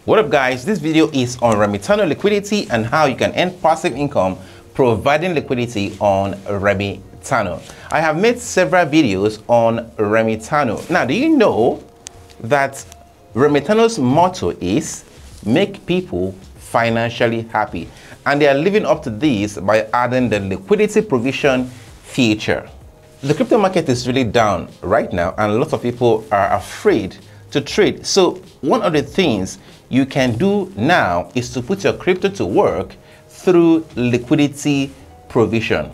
What up guys, this video is on Remitano liquidity and how you can earn passive income providing liquidity on Remitano. I have made several videos on Remitano. Now, do you know that Remitano's motto is make people financially happy? And they are living up to this by adding the liquidity provision feature. The crypto market is really down right now and a lot of people are afraid to trade. So one of the things you can do now is to put your crypto to work through liquidity provision.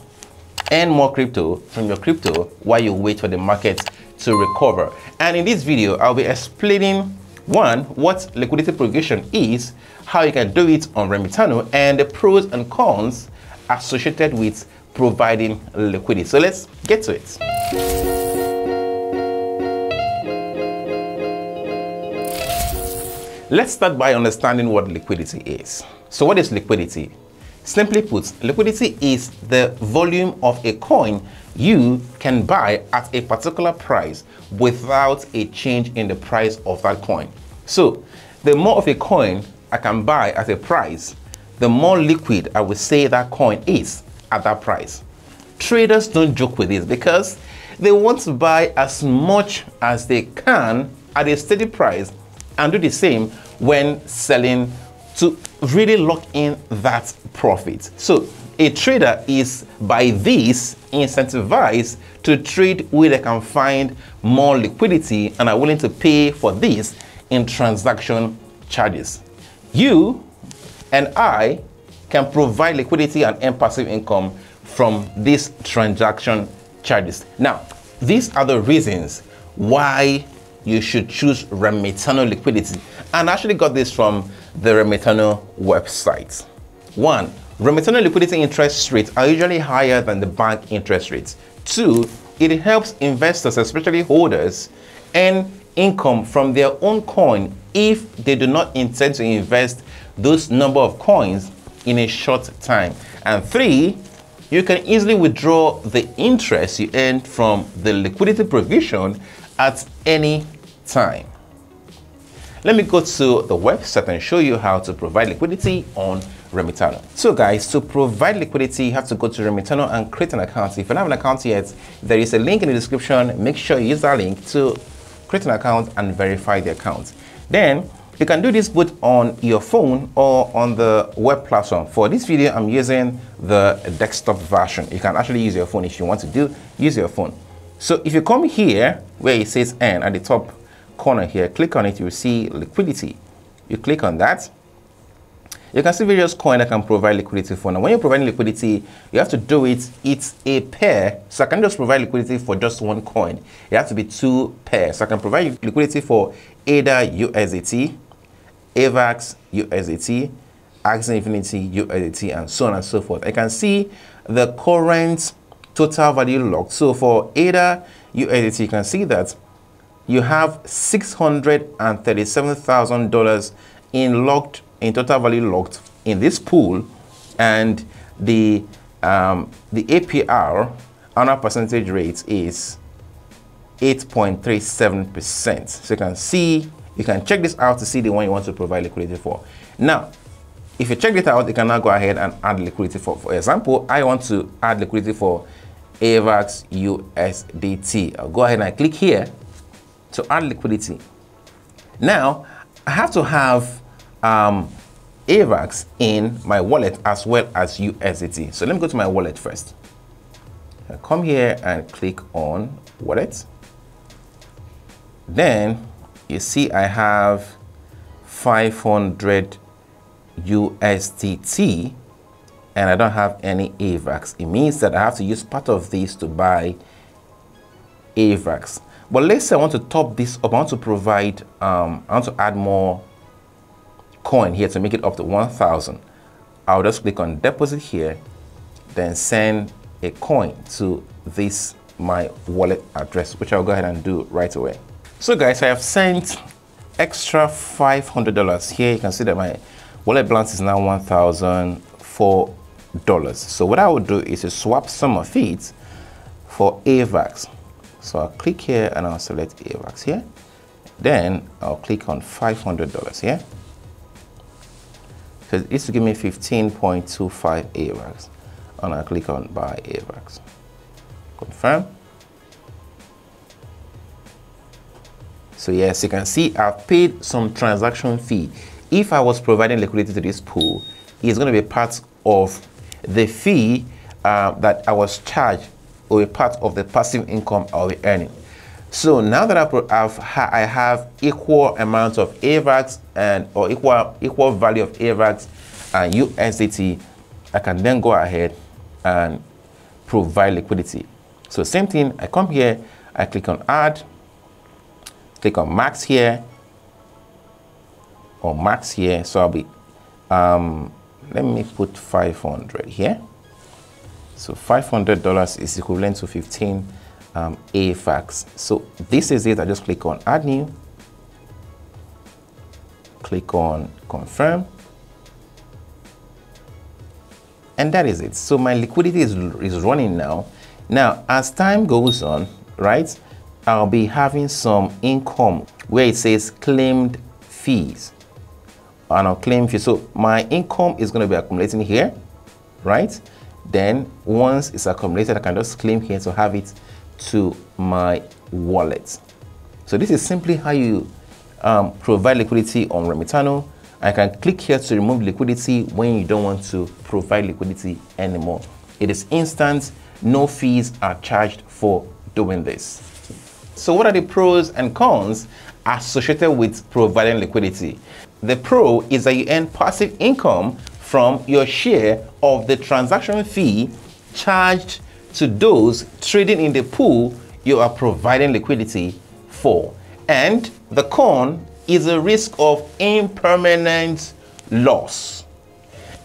Earn more crypto from your crypto while you wait for the market to recover. And in this video, I'll be explaining one, what liquidity provision is, how you can do it on Remitano, and the pros and cons associated with providing liquidity. So let's get to it. Let's start by understanding what liquidity is. So what is liquidity? Simply put, liquidity is the volume of a coin you can buy at a particular price without a change in the price of that coin. So the more of a coin I can buy at a price, the more liquid I would say that coin is at that price. Traders don't joke with this because they want to buy as much as they can at a steady price and do the same when selling to really lock in that profit. So a trader is by this incentivized to trade where they can find more liquidity and are willing to pay for this in transaction charges. You and I can provide liquidity and earn passive income from these transaction charges. Now, these are the reasons why you should choose Remitano liquidity. And I actually got this from the Remitano website. One, Remitano liquidity interest rates are usually higher than the bank interest rates. Two, it helps investors, especially holders, earn income from their own coin if they do not intend to invest those number of coins in a short time. And three, you can easily withdraw the interest you earned from the liquidity provision at any time. Let me go to the website and show you how to provide liquidity on Remitano. So guys, to provide liquidity, you have to go to Remitano and create an account. If you don't have an account yet, there is a link in the description. Make sure you use that link to create an account and verify the account. Then you can do this both on your phone or on the web platform. For this video, I'm using the desktop version. You can actually use your phone if you want to use your phone. So if you come here where it says Earn at the top corner here, click on it, you will see liquidity. You click on that. You can see various coins that can provide liquidity for. Now, when you're providing liquidity, you have to do it. It's a pair. So I can just provide liquidity for just one coin. It has to be two pairs. So I can provide liquidity for either USDT, AVAX USDT, Axie Infinity USDT, and so on and so forth. I can see the current total value locked. So for either USDT, you can see that you have $637,000 in total value locked in this pool, and the APR, annual percentage rate, is 8.37%. So you can see, you can check this out to see the one you want to provide liquidity for. Now, if you check it out, you can now go ahead and add liquidity for example, I want to add liquidity for AVAX USDT. I'll go ahead and click here to add liquidity. Now, I have to have AVAX in my wallet as well as USDT. So let me go to my wallet first. I'll come here and click on wallet. Then you see I have 500 USDT and I don't have any AVAX. It means that I have to use part of this to buy AVAX. But let's say I want to top this up. I want to provide, I want to add more coin here to make it up to 1,000. I'll just click on deposit here, then send a coin to this my wallet address, which I'll go ahead and do right away. So guys, I have sent extra $500 here. You can see that my wallet balance is now $1,004. So what I will do is to swap some of it for AVAX. So I'll click here and I'll select AVAX here. Then I'll click on $500 here. So it used to give me 15.25 AVAX. And I click on buy AVAX. Confirm. So yes, you can see I've paid some transaction fee. If I was providing liquidity to this pool, it's going to be part of the fee that I was charged, or a part of the passive income I'll be earning. So now that I have equal amounts of AVAX or equal value of AVAX and USDT, I can then go ahead and provide liquidity. So same thing, I come here, I click on add, click on max here, or max here. So I'll be, let me put 500 here. So $500 is equivalent to 15 AVAX. So this is it. I just click on add new, click on confirm, and that is it. So my liquidity is running now. Now as time goes on, right, I'll be having some income where it says claimed fees, and I'll claim fees. So my income is going to be accumulating here, right? Then once it's accumulated, I can just claim here to have it to my wallet. So this is simply how you provide liquidity on Remitano. I can click here to remove liquidity when you don't want to provide liquidity anymore. It is instant, no fees are charged for doing this. So what are the pros and cons associated with providing liquidity? The pro is that you earn passive income from your share of the transaction fee charged to those trading in the pool you are providing liquidity for. And the con is a risk of impermanent loss.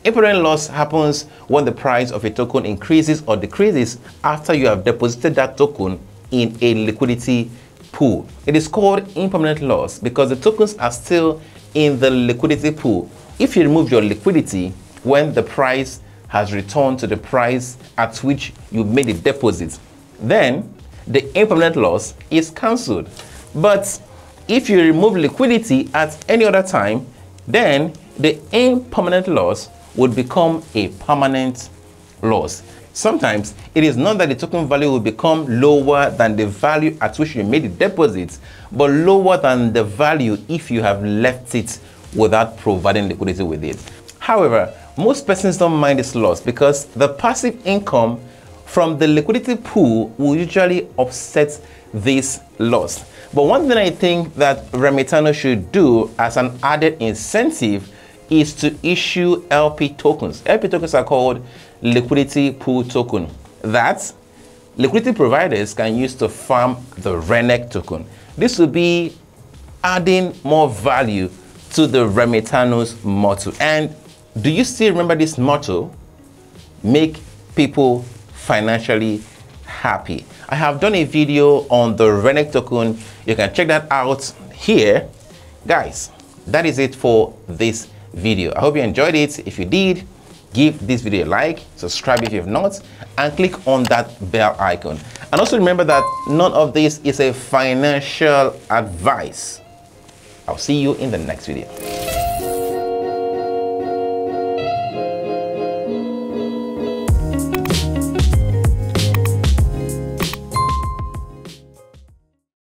Impermanent loss happens when the price of a token increases or decreases after you have deposited that token in a liquidity pool. It is called impermanent loss because the tokens are still in the liquidity pool. If you remove your liquidity when the price has returned to the price at which you made the deposit, then the impermanent loss is cancelled. But if you remove liquidity at any other time, then the impermanent loss would become a permanent loss. Sometimes it is not that the token value will become lower than the value at which you made the deposit, but lower than the value if you have left it without providing liquidity with it. However, most persons don't mind this loss because the passive income from the liquidity pool will usually offset this loss. But one thing I think that Remitano should do as an added incentive is to issue LP tokens. LP tokens are called liquidity pool token that liquidity providers can use to farm the RENEC token. This will be adding more value to the Remitano's motto. And do you still remember this motto? Make people financially happy. I have done a video on the RENEC token. You can check that out here. Guys, that is it for this video. I hope you enjoyed it. If you did, give this video a like, subscribe if you have not, and click on that bell icon. And also remember that none of this is a financial advice. I'll see you in the next video.